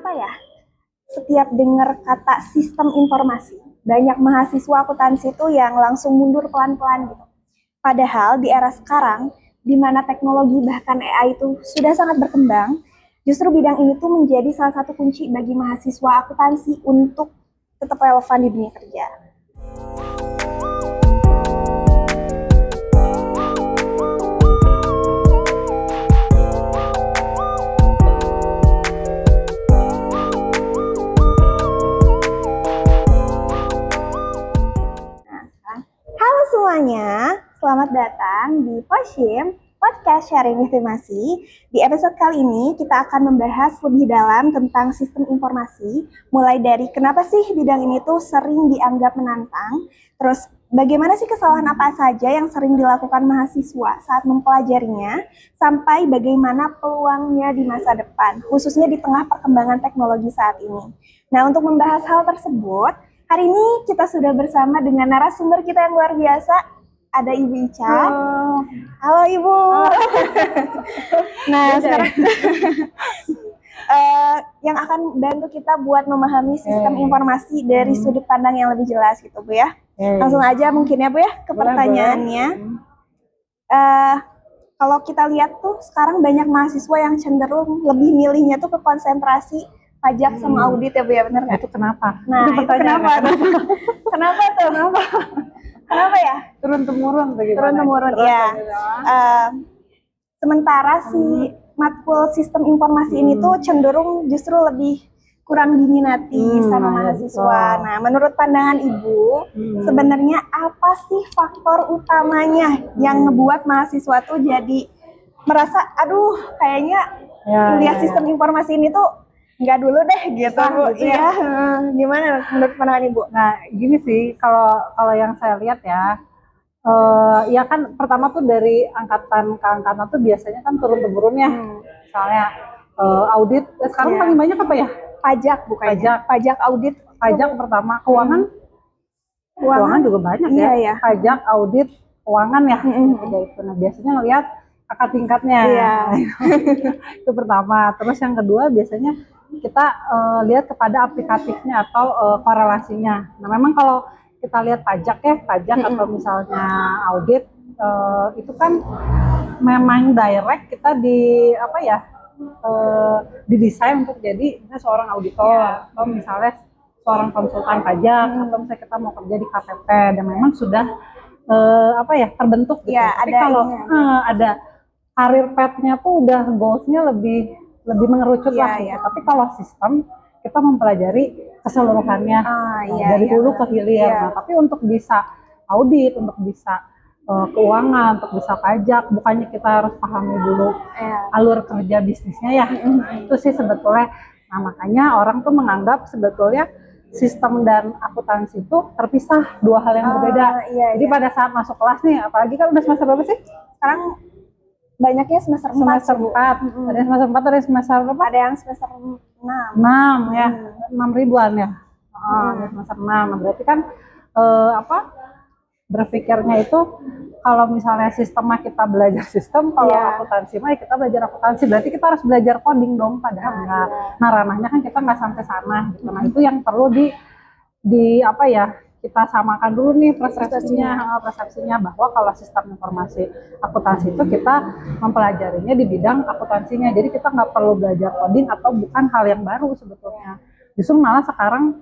Kenapa ya? Setiap dengar kata sistem informasi, banyak mahasiswa akuntansi itu yang langsung mundur pelan-pelan gitu. Padahal di era sekarang, di mana teknologi bahkan AI itu sudah sangat berkembang, justru bidang ini tuh menjadi salah satu kunci bagi mahasiswa akuntansi untuk tetap relevan di dunia kerja. Halo semuanya, selamat datang di Poshim, Podcast Sharing Informasi. Di episode kali ini kita akan membahas lebih dalam tentang sistem informasi, mulai dari kenapa sih bidang ini tuh sering dianggap menantang, terus bagaimana sih kesalahan apa saja yang sering dilakukan mahasiswa saat mempelajarinya, sampai bagaimana peluangnya di masa depan, khususnya di tengah perkembangan teknologi saat ini. Nah, untuk membahas hal tersebut, hari ini kita sudah bersama dengan narasumber kita yang luar biasa. Ada Ibu Ica. Halo Ibu. Nah, sekarang yang akan bantu kita buat memahami sistem informasi dari sudut pandang yang lebih jelas gitu Bu ya. Langsung aja mungkin ya Bu ya ke pertanyaannya. Kalau kita lihat tuh sekarang banyak mahasiswa yang cenderung lebih milihnya tuh ke konsentrasi pajak sama audit ya Bu ya, benar nggak? Itu kenapa? Nah, itu kenapa? Kenapa tuh? Kenapa ya? Turun-temurun begitu. Turun-temurun ya. Sementara si matkul sistem informasi ini tuh cenderung justru lebih kurang diminati sama mahasiswa. Nah, menurut pandangan Ibu, sebenarnya apa sih faktor utamanya yang ngebuat mahasiswa tuh jadi merasa, aduh, kayaknya kuliah sistem informasi ini tuh nggak dulu deh gitu Bu. Iya. Gimana menurut pandangan Ibu? Nah, gini sih, kalau yang saya lihat ya, ya kan pertama tuh dari angkatan ke angkatan tuh biasanya kan turun-temurun ya. Misalnya audit, sekarang paling banyak apa ya? Pajak bukannya? Pajak audit. Pajak pertama, keuangan juga banyak ya. Iya. Pajak, audit, keuangan ya. Nah, biasanya ngelihat kakak tingkatnya. Itu pertama. Terus yang kedua biasanya kita lihat kepada aplikatifnya atau korelasinya. Nah, memang kalau kita lihat pajak atau misalnya audit, itu kan memang direct kita didesain untuk jadi misalnya seorang auditor atau misalnya seorang konsultan pajak atau misalnya kita mau kerja di KPP dan memang sudah terbentuk gitu. Tapi kalau ada karir path-nya tuh udah goals-nya lebih mengerucut lah gitu. Tapi kalau sistem kita mempelajari keseluruhannya dari hulu ke hilir. Nah, tapi untuk bisa audit, untuk bisa keuangan, untuk bisa pajak, bukannya kita harus pahami dulu alur kerja bisnisnya ya. Itu sih sebetulnya. Nah, makanya orang tuh menganggap sebetulnya sistem dan akuntansi itu terpisah, dua hal yang berbeda. Jadi pada saat masuk kelas nih, apalagi kan udah semester berapa sih? Sekarang banyaknya semester 4. Ada semester 4, ada semester berapa? Ada yang semester 6. 6 ya, 6 ribuan ya. Semester 6. Berarti kan berpikirnya itu kalau misalnya sistemnya kita belajar sistem, kalau akuntansi mah kita belajar akuntansi, berarti kita harus belajar coding dong, padahal enggak. Nah, ranahnya kan kita nggak sampai sana gitu. Nah, itu yang perlu kita samakan dulu nih persepsinya bahwa kalau sistem informasi akuntansi itu kita mempelajarinya di bidang akuntansinya, jadi kita nggak perlu belajar coding atau bukan hal yang baru sebetulnya. Justru malah sekarang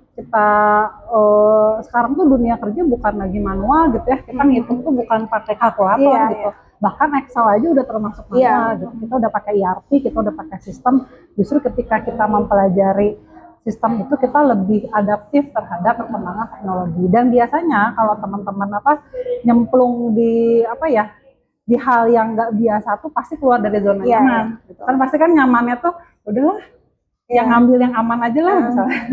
sekarang tuh dunia kerja bukan lagi manual gitu ya, kita ngitung tuh bukan pakai kalkulator gitu. Bahkan Excel aja udah termasuk manual gitu. Kita udah pakai ERP, kita udah pakai sistem. Justru ketika kita mempelajari sistem itu kita lebih adaptif terhadap perkembangan teknologi. Dan biasanya kalau teman-teman nyemplung di hal yang nggak biasa tuh pasti keluar dari zona nyaman. Gitu. Kan pasti kan nyamannya tuh udahlah yang ngambil yang aman aja lah, misalnya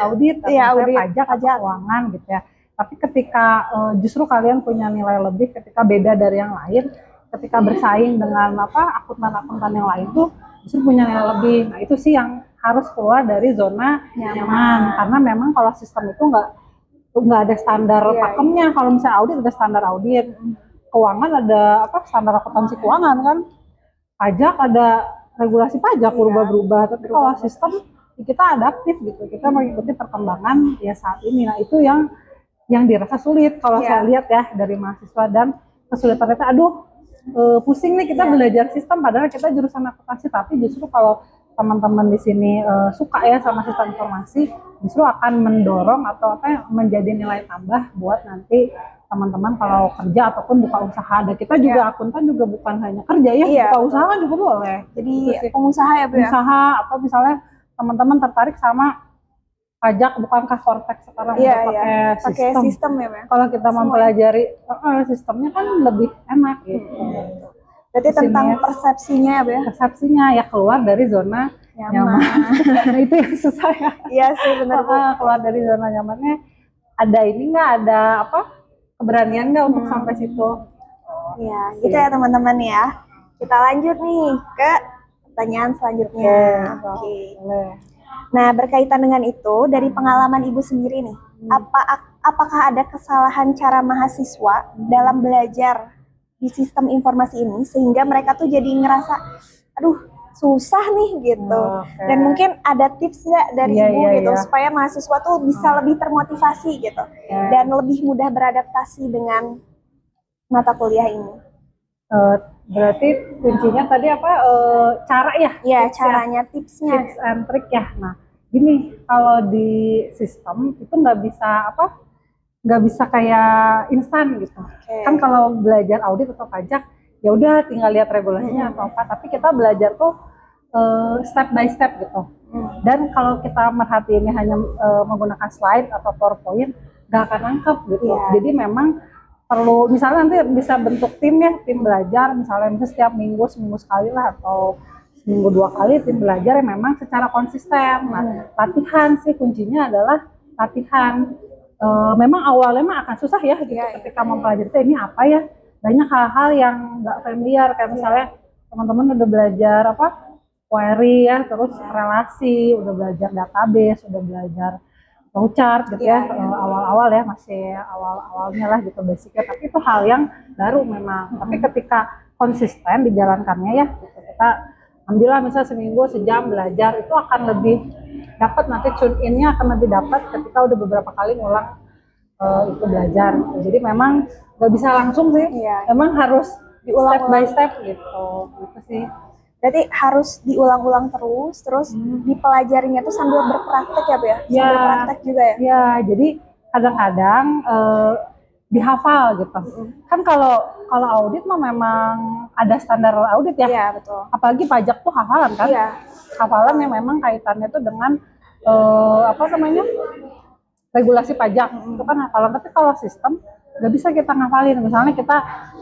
audit atau pajak atau keuangan gitu ya. Tapi ketika justru kalian punya nilai lebih, ketika beda dari yang lain, ketika bersaing dengan akuntan-akuntan yang lain tuh justru punya nilai lebih. Nah, itu sih yang harus keluar dari zona nyaman. Karena memang kalau sistem itu nggak ada standar pakemnya. Kalau misalnya audit ada standar audit, keuangan ada standar akuntansi keuangan kan, pajak ada regulasi pajak berubah-berubah, tapi kalau sistem kita adaptif gitu, kita mengikuti perkembangan ya saat ini. Nah itu yang dirasa sulit kalau saya lihat ya dari mahasiswa, dan kesulitan itu pusing nih kita belajar sistem padahal kita jurusan akuntansi, tapi justru kalau teman-teman di sini suka ya sama sistem informasi, justru akan mendorong atau menjadi nilai tambah buat nanti teman-teman kalau kerja ataupun buka usaha. Dan kita juga akuntan juga bukan hanya kerja ya, buka usaha kan juga boleh. Jadi pengusaha ya Bu ya? Usaha, atau misalnya teman-teman tertarik sama pajak, bukankah Vortex sekarang udah pakai sistem ya Bu? Kalau kita mempelajari sistemnya kan lebih enak gitu. Berarti tentang persepsinya ya Bu ya? Persepsinya ya keluar dari zona nyaman. Nah itu yang susah ya. Iya sih benar Bu. Keluar dari zona nyamannya, ada ini nggak, ada keberanian nggak untuk sampai situ? Ya gitu ya teman-teman ya. Kita lanjut nih ke pertanyaan selanjutnya. Oke. Nah berkaitan dengan itu, dari pengalaman Ibu sendiri nih, apakah ada kesalahan cara mahasiswa dalam belajar di sistem informasi ini sehingga mereka tuh jadi ngerasa aduh susah nih gitu. Dan mungkin ada tips nggak dari Ibu gitu supaya mahasiswa tuh bisa lebih termotivasi gitu dan lebih mudah beradaptasi dengan mata kuliah ini? Berarti kuncinya tadi cara ya? Iya, caranya, tipsnya. Tips and trick ya. Nah, gini, kalau di sistem itu nggak bisa kayak instan gitu. Kan kalau belajar audit atau pajak, ya udah tinggal lihat regulasinya atau apa. Tapi kita belajar tuh step by step gitu. Dan kalau kita merhatiinnya hanya menggunakan slide atau PowerPoint, nggak akan nangkep gitu. Jadi memang perlu, misalnya nanti bisa bentuk tim ya, tim belajar, misalnya setiap seminggu sekali lah, atau seminggu 2 kali tim belajar yang memang secara konsisten. Nah, latihan sih kuncinya adalah latihan. Memang awalnya akan susah ya gitu, ketika mempelajari ini apa ya, banyak hal-hal yang nggak familiar, kayak misalnya teman-teman udah belajar query ya, terus relasi, udah belajar database, udah belajar flowchart gitu ya, awal-awal ya, masih awal-awalnya lah gitu basicnya, tapi itu hal yang baru memang. Tapi ketika konsisten dijalankannya ya, gitu, kita ambillah misalnya seminggu sejam belajar, itu akan lebih dapat, nanti tune in-nya akan lebih dapat ketika udah beberapa kali ngulang itu belajar. Jadi memang nggak bisa langsung sih, memang harus diulang step by step gitu sih. Berarti harus diulang-ulang terus dipelajarinya tuh sambil berpraktek ya Bu ya? Sambil praktek juga ya? Ya, jadi kadang-kadang dihafal gitu. Kan kalau audit mah memang ada standar audit ya. Iya, betul. Apalagi pajak tuh hafalan kan? Hafalan yang memang kaitannya tuh dengan regulasi pajak. Itu kan hafalan. Tapi kalau sistem nggak bisa kita ngafalin. Misalnya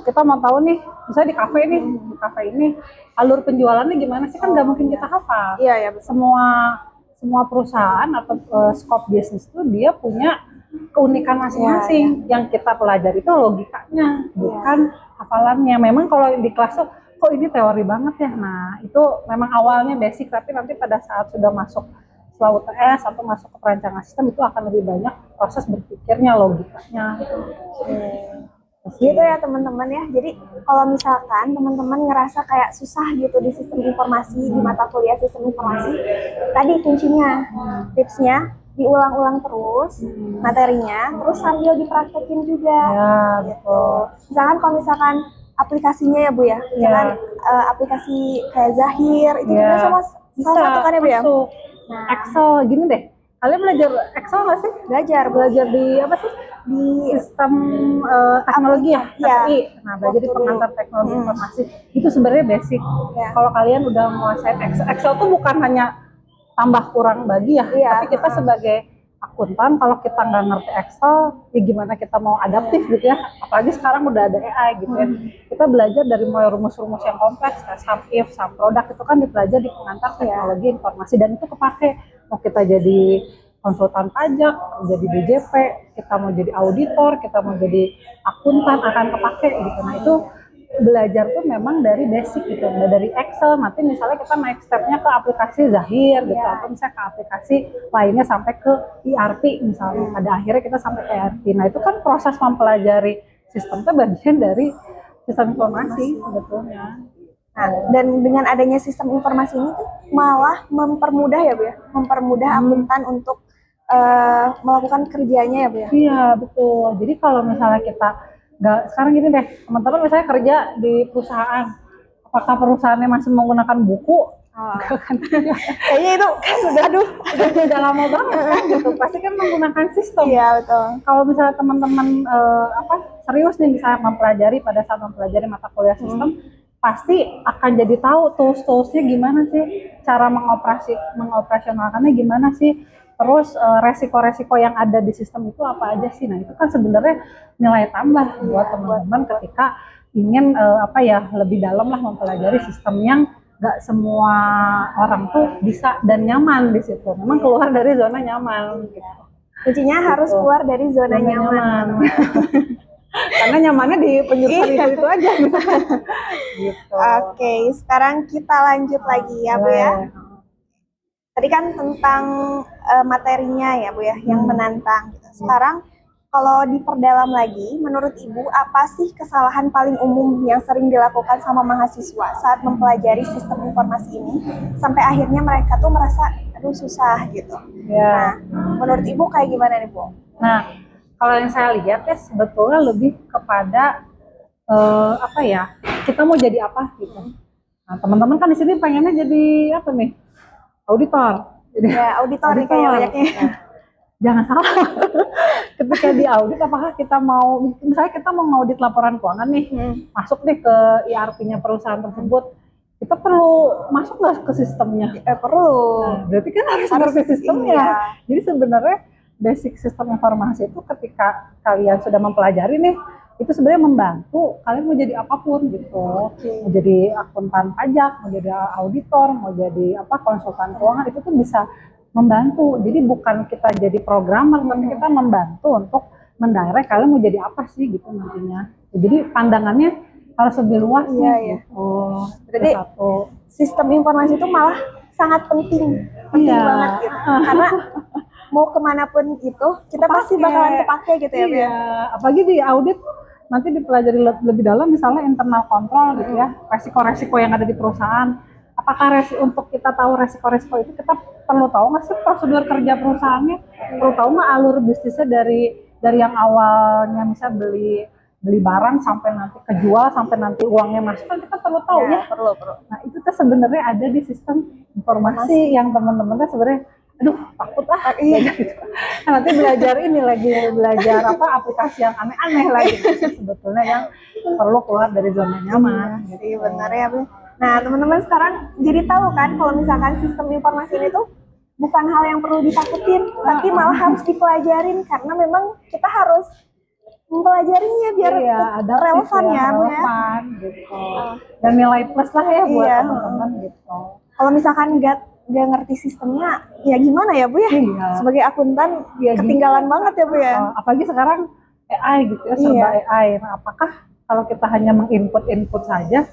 kita mau tahu nih, misalnya di kafe ini alur penjualannya gimana sih, kan nggak mungkin kita hafal. Iya, Semua perusahaan atau scope bisnis itu dia punya keunikan masing-masing. Yang kita pelajari itu logikanya, bukan hafalannya. Memang kalau di kelas tuh kok ini teori banget ya. Nah, itu memang awalnya basic, tapi nanti pada saat sudah masuk setelah UTS atau masuk ke perancangan sistem, itu akan lebih banyak proses berpikirnya, logikanya. Gitu ya teman-teman ya. Jadi kalau misalkan teman-teman ngerasa kayak susah gitu di sistem informasi, di mata kuliah sistem informasi, tadi kuncinya, tipsnya diulang-ulang terus materinya, terus sambil dipraktekin juga. Gitu. Misalkan kalau misalkan aplikasinya ya Bu ya, misalkan aplikasi kayak Zahir itu juga salah satu kan ya Bu ya. Nah, Excel gini deh, kalian belajar Excel nggak sih? Belajar di apa sih? Di sistem teknologi ya, TI. Nah, belajar di pengantar teknologi informasi itu sebenarnya basic. Kalau kalian udah menguasai Excel tuh bukan hanya tambah kurang bagi ya, tapi kita sebagai akuntan kalau kita nggak ngerti Excel, ya gimana kita mau adaptif gitu ya? Apalagi sekarang udah ada AI gitu ya. Kita belajar dari mulai rumus-rumus yang kompleks, kayak sum if, sum product, itu kan dipelajari di pengantar teknologi informasi, dan itu kepake. Mau kita jadi konsultan pajak, jadi DJP, kita mau jadi auditor, kita mau jadi akuntan, akan kepake gitu. Nah itu belajar tuh memang dari basic gitu, dari Excel. Nanti misalnya kita naik stepnya ke aplikasi Zahir gitu, atau misalnya ke aplikasi lainnya sampai ke ERP misalnya. Pada akhirnya kita sampai ke ERP. Nah itu kan proses mempelajari sistem itu bagian dari sistem informasi sebetulnya. Nah, dan dengan adanya sistem informasi ini tuh malah mempermudah ya Bu ya, mempermudah akuntan untuk melakukan kerjanya ya Bu ya. Iya betul. Jadi kalau misalnya kita nggak, sekarang gini deh, teman-teman misalnya kerja di perusahaan, apakah perusahaannya masih menggunakan buku? Kayaknya itu kan udah lama banget kan gitu. Pasti kan menggunakan sistem. Iya betul. Kalau misalnya teman-teman serius nih misalnya mempelajari pada saat mempelajari mata kuliah sistem, pasti akan jadi tahu tools-toolsnya gimana sih, cara mengoperasionalkannya gimana sih, terus resiko-resiko yang ada di sistem itu apa aja sih. Nah itu kan sebenarnya nilai tambah buat teman-teman ketika ingin lebih dalam lah mempelajari sistem yang nggak semua orang tuh bisa dan nyaman di situ. Memang keluar dari zona nyaman. Gitu. Kuncinya harus keluar dari zona nyaman. Karena nyamannya di penjurusan itu aja. Gitu. Oke, sekarang kita lanjut lagi ya Bu ya. Tadi kan tentang materinya ya Bu ya, yang menantang. Sekarang kalau diperdalam lagi, menurut Ibu apa sih kesalahan paling umum yang sering dilakukan sama mahasiswa saat mempelajari sistem informasi ini sampai akhirnya mereka tuh merasa aduh susah gitu. Ya. Nah, menurut Ibu kayak gimana nih Bu? Nah, kalau yang saya lihat ya sebetulnya lebih kepada kita mau jadi apa gitu. Nah, teman-teman kan di sini pengennya jadi apa nih? Auditor. Jadi, ya, auditor nih kayak banyaknya. Nah, jangan salah. Ketika di audit, apakah kita mau, misalnya kita mau ngaudit laporan keuangan nih, masuk nih ke ERP-nya perusahaan tersebut, kita perlu masuk nggak ke sistemnya? Perlu. Nah, berarti kan harus ngerti sistemnya. Iya. Jadi sebenarnya basic sistem informasi itu ketika kalian sudah mempelajari nih, itu sebenarnya membantu kalian mau jadi apapun gitu. Mau jadi akuntan pajak, mau jadi auditor, mau jadi konsultan keuangan, itu tuh bisa membantu. Jadi bukan kita jadi programmer, tapi kita membantu untuk mendirect kalian mau jadi apa sih gitu nantinya. Jadi pandangannya harus lebih luas gitu. Jadi sistem informasi itu malah sangat penting banget gitu. Karena mau kemanapun itu kita pasti bakalan kepake gitu ya. Iya. Apalagi di audit nanti dipelajari lebih dalam, misalnya internal control gitu ya, resiko-resiko yang ada di perusahaan. Apakah untuk kita tahu resiko-resiko itu kita perlu tahu nggak sih prosedur kerja perusahaannya, perlu tahu nggak alur bisnisnya dari yang awalnya misal beli barang sampai nanti kejual sampai nanti uangnya masuk, kan kita perlu tahu ya. Perlu. Nah itu tuh sebenarnya ada di sistem informasi yang teman-teman kan sebenarnya aduh takut nanti belajar aplikasi yang aneh-aneh lagi sebetulnya yang perlu keluar dari zona nyaman. Gitu. Benar ya Bu. Nah teman-teman sekarang jadi tahu kan kalau misalkan sistem informasi ini tuh bukan hal yang perlu ditakutin, tapi malah harus dipelajarin karena memang kita harus mempelajarinya biar ada relevan ya Bu ya. Gitu. Dan nilai plus lah ya buat teman-teman gitu. Kalau misalkan nggak ngerti sistemnya, ya gimana ya Bu ya? Sebagai akuntan ketinggalan banget ya Bu ya. Apalagi sekarang AI gitu ya, serba AI. Nah, apakah kalau kita hanya menginput saja,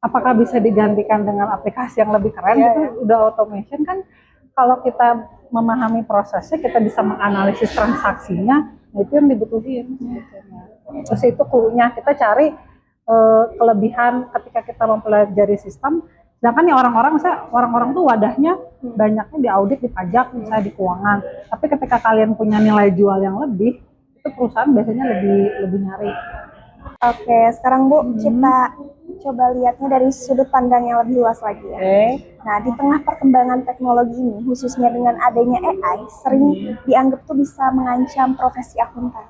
apakah bisa digantikan dengan aplikasi yang lebih keren gitu? Udah automation kan, kalau kita memahami prosesnya, kita bisa menganalisis transaksinya, nah itu yang dibutuhin. Gitu. Terus itu clue-nya, kita cari kelebihan ketika kita mempelajari sistem. Sedangkan nih orang-orang tuh wadahnya banyaknya di audit, di pajak, misalnya di keuangan. Tapi ketika kalian punya nilai jual yang lebih, itu perusahaan biasanya lebih nyari. Oke, sekarang Bu kita coba lihatnya dari sudut pandang yang lebih luas lagi ya. Nah, di tengah perkembangan teknologi ini, khususnya dengan adanya AI, sering dianggap tuh bisa mengancam profesi akuntan.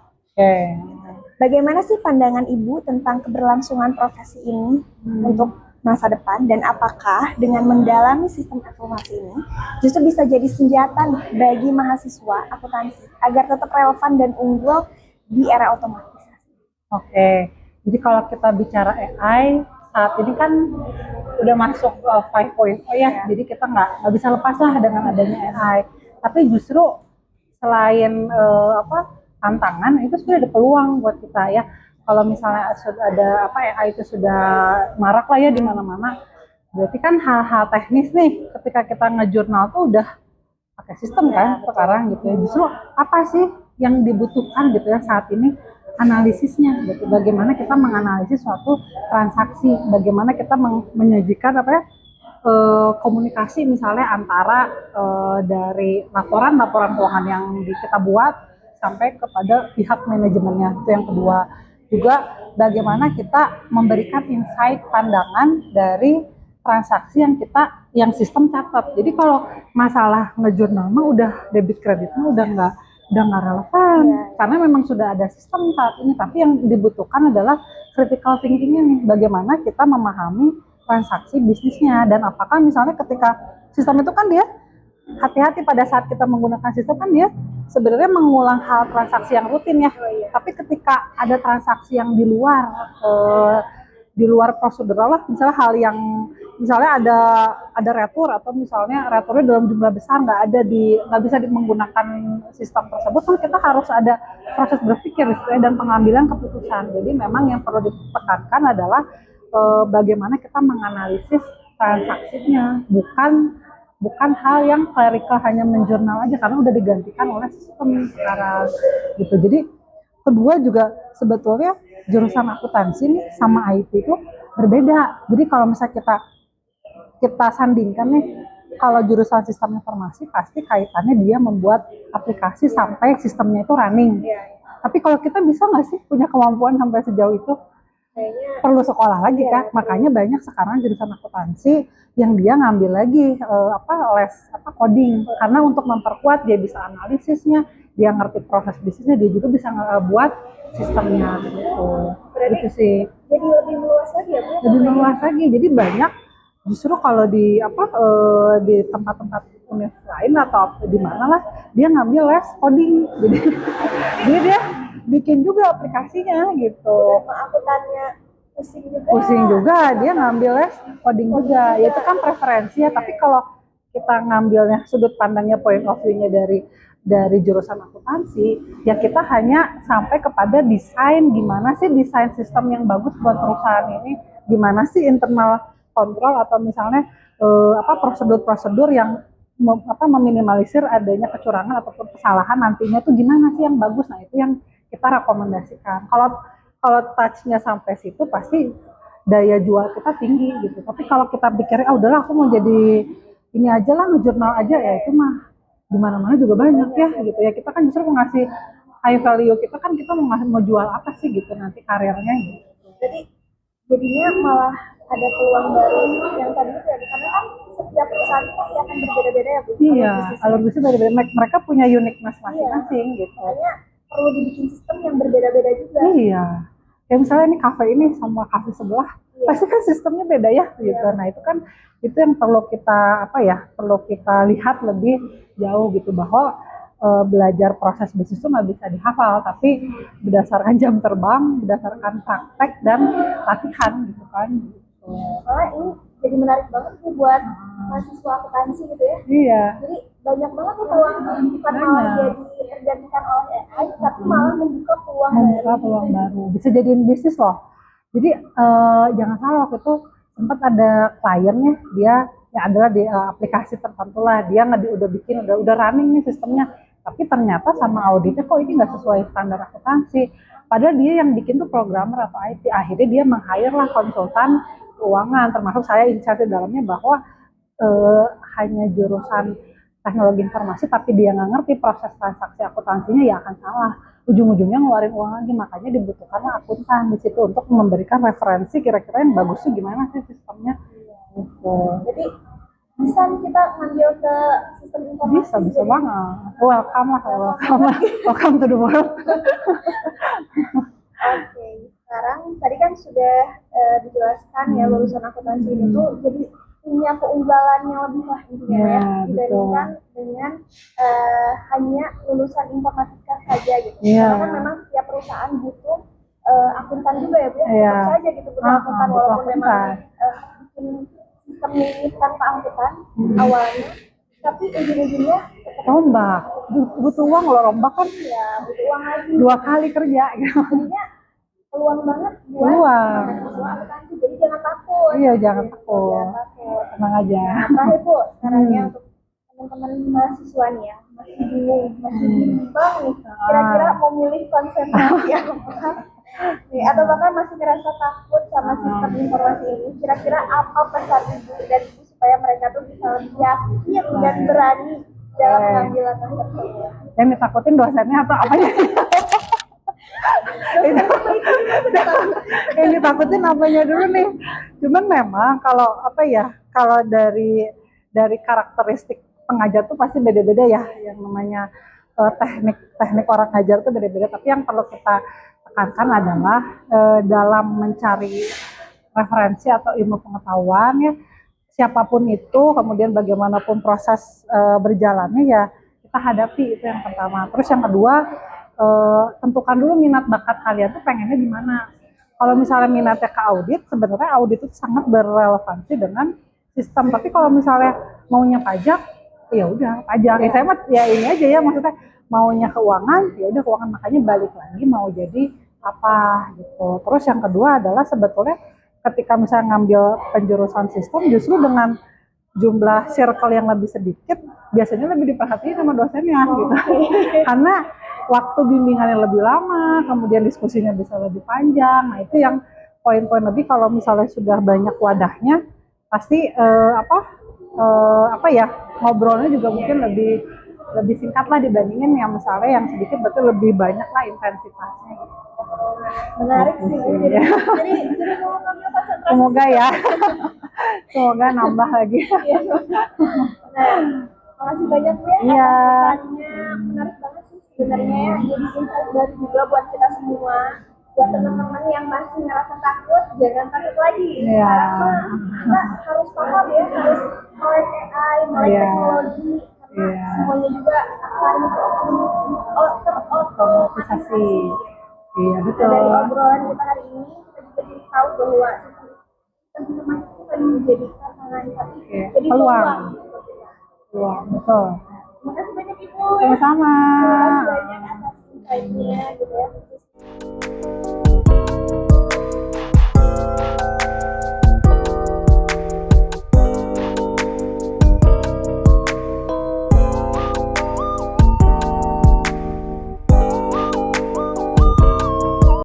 Bagaimana sih pandangan Ibu tentang keberlangsungan profesi ini untuk masa depan, dan apakah dengan mendalami sistem informasi ini justru bisa jadi senjata nih bagi mahasiswa akuntansi agar tetap relevan dan unggul di era otomatisasi? Jadi kalau kita bicara AI saat ini kan udah masuk 5.0 ya, jadi kita nggak bisa lepas lah dengan adanya AI. Tapi justru selain tantangan, itu sudah ada peluang buat kita ya. Kalau misalnya sudah ada AI itu sudah marak lah ya di mana-mana, berarti kan hal-hal teknis nih ketika kita ngejurnal tuh udah pakai sistem kan sekarang gitu ya. Justru apa sih yang dibutuhkan gitu ya saat ini? analisisnya gitu. Bagaimana kita menganalisis suatu transaksi, bagaimana kita menyajikan komunikasi misalnya antara dari laporan keuangan yang kita buat sampai kepada pihak manajemennya. Itu yang kedua. Juga bagaimana kita memberikan insight pandangan dari transaksi yang sistem catat. Jadi kalau masalah ngejurnal mah udah debit kreditnya udah nggak relevan karena memang sudah ada sistem saat ini. Tapi yang dibutuhkan adalah critical thinking-nya nih, bagaimana kita memahami transaksi bisnisnya, dan apakah misalnya ketika sistem itu kan dia hati-hati pada saat kita menggunakan sistem kan dia sebenarnya mengulang hal transaksi yang rutin ya. Tapi ketika ada transaksi yang di luar prosedural lah, misalnya hal yang misalnya ada retur atau misalnya returnya dalam jumlah besar nggak bisa menggunakan sistem tersebut, kan kita harus ada proses berpikir dan pengambilan keputusan. Jadi memang yang perlu ditekankan adalah bagaimana kita menganalisis transaksinya, bukan hal yang clerical hanya menjurnal aja karena udah digantikan oleh sistem sekarang gitu. Jadi kedua juga sebetulnya jurusan akuntansi nih sama IT itu berbeda. Jadi kalau misalnya kita sandingkan nih, kalau jurusan sistem informasi pasti kaitannya dia membuat aplikasi sampai sistemnya itu running. Tapi kalau kita bisa nggak sih punya kemampuan sampai sejauh itu? Perlu sekolah lagi kan. Makanya banyak sekarang jurusan akuntansi yang dia ngambil lagi les coding, karena untuk memperkuat dia bisa analisisnya, dia ngerti proses bisnisnya, dia juga bisa buat sistemnya gitu. Gitu sih. Jadi lebih luas lagi ya, Bu? Lebih luas lagi. Jadi banyak justru kalau di tempat-tempat universitas lain atau di mana lah, dia ngambil les coding. Jadi dia bikin juga aplikasinya gitu. Akuntannya pusing juga dia ngambil les coding juga. Ya itu kan preferensi ya, tapi kalau kita ngambilnya sudut pandangnya, point of view-nya dari jurusan akuntansi, ya kita hanya sampai kepada desain, gimana sih desain sistem yang bagus buat perusahaan ini, gimana sih internal kontrol atau misalnya prosedur-prosedur yang meminimalisir adanya kecurangan ataupun kesalahan nantinya tuh gimana sih yang bagus. Nah itu yang kita rekomendasikan. Kalau touch-nya sampai situ pasti daya jual kita tinggi gitu. Tapi kalau kita pikir udahlah aku mau jadi ini aja lah, ngejurnal aja, ya itu mah di mana-mana juga banyak ya gitu ya. Kita kan justru mengasih high value, kita kan kita mau jual apa sih gitu nanti karirnya gitu. Jadi jadinya malah ada peluang baru yang tadi itu ya, karena kan setiap perusahaan pasti akan berbeda-beda ya Bu. Iya, alur bisnis berbeda, mereka punya uniqueness masing-masing gitu. Makanya perlu dibikin sistem yang berbeda-beda juga. Iya. Ya misalnya ini kafe ini sama kafe sebelah, pasti kan sistemnya beda ya gitu. Nah itu kan itu yang perlu kita lihat lebih jauh gitu, bahwa belajar proses bisnis itu nggak bisa dihafal, tapi berdasarkan jam terbang, berdasarkan praktek dan latihan gitu kan. Malah ini jadi menarik banget nih buat mahasiswa akuntansi gitu ya. Iya. Jadi banyak banget nih peluang, bukan malah jadi tergantikan oleh AI, tapi malah membuka peluang baru. Bisa jadiin bisnis loh. Jadi jangan salah, waktu itu sempat ada kliennya, dia ya adalah di aplikasi tertentu lah, dia udah bikin udah running nih sistemnya, tapi ternyata sama auditnya kok ini nggak sesuai standar akuntansi. Padahal dia yang bikin tuh programmer atau IT. Akhirnya dia meng-hire lah konsultan keuangan, termasuk saya inisiatif dalamnya, bahwa hanya jurusan teknologi informasi tapi dia nggak ngerti proses transaksi akuntansinya, ya akan salah, ujung-ujungnya ngeluarin uang lagi. Makanya dibutuhkanlah akuntan di situ untuk memberikan referensi kira-kira yang bagusnya gimana sih sistemnya gitu. Jadi bisa nih kita ngambil ke sistem informasi. Bisa banget. Welcome to the world. Oke, sekarang tadi kan sudah dijelaskan ya lulusan akuntansi ini tuh jadi punya keunggulan yang lebih lah intinya ya, dibandingkan dengan hanya lulusan informatika saja gitu. Karena kan memang setiap perusahaan butuh akuntan juga ya Bu ya. Tetap saja gitu butuh akuntan, walaupun memang bikin sistem ini tanpa akuntan awalnya, tapi ujung-ujungnya rombak, butuh uang loh, rombak kan ya butuh uang lagi, 2 kali kerja gitu. Jadinya peluang banget buat mahasiswa akuntansi, jadi jangan takut. Iya, jangan takut, tenang aja. Nah, terakhir Bu, sekarang untuk teman-teman mahasiswa nih ya, masih bingung, masih bimbang nih, kira-kira mau milih konsentrasi apa? Nih, atau bahkan masih ngerasa takut sama sistem informasi ini, kira-kira apa pesan ibu dan ibu supaya mereka tuh bisa lebih yakin dan berani dalam mengambil langkah tersebut? Yang ditakutin dosennya atau apanya? Yang ditakutin apanya dulu nih? Cuman memang kalau apa ya, kalau dari karakteristik pengajar tuh pasti beda-beda ya, yang namanya teknik orang ngajar tuh beda-beda. Tapi yang perlu kita tekankan adalah dalam mencari referensi atau ilmu pengetahuan ya, siapapun itu, kemudian bagaimanapun proses berjalannya ya kita hadapi, itu yang pertama. Terus yang kedua, tentukan dulu minat bakat kalian tuh pengennya gimana. Kalau misalnya minatnya ke audit, sebenarnya audit itu sangat berrelevansi dengan sistem. Tapi kalau misalnya maunya pajak, ya udah pajak. Ya saya mah ya ini aja ya, maksudnya maunya keuangan, ya udah keuangan, makanya balik lagi mau jadi apa gitu. Terus yang kedua adalah sebetulnya ketika misalnya ngambil penjurusan sistem, justru dengan jumlah circle yang lebih sedikit, biasanya lebih diperhatiin sama dosennya gitu. Karena waktu bimbingannya lebih lama, kemudian diskusinya bisa lebih panjang. Nah itu yang poin-poin lebih. Kalau misalnya sudah banyak wadahnya, pasti apa ya, ngobrolnya juga mungkin lebih singkat lah dibandingin yang misalnya yang sedikit, berarti lebih banyak lah intensitasnya. Menarik sih. Jadi mau ngambil konsentrasi. Semoga ya. Semoga nambah lagi. Nah, makasih banyak ya atas pesannya. Menarik banget sih sebenarnya ya. Jadi insight baru juga buat kita semua. Buat teman-teman yang masih ngerasa takut, jangan takut lagi. Sekarang mah kita harus paham ya, harus melek AI, melek teknologi. Karena semuanya juga akan terotomatisasi. Iya betul. Dari obrolan kita hari ini, kita juga jadi tahu bahwa sistem informasi itu bukan menjadi tantangan, tapi jadi peluang. Peluang, betul. Terima kasih banyak Ibu. Sama-sama. Terima kasih banyak atas insight-nya gitu ya.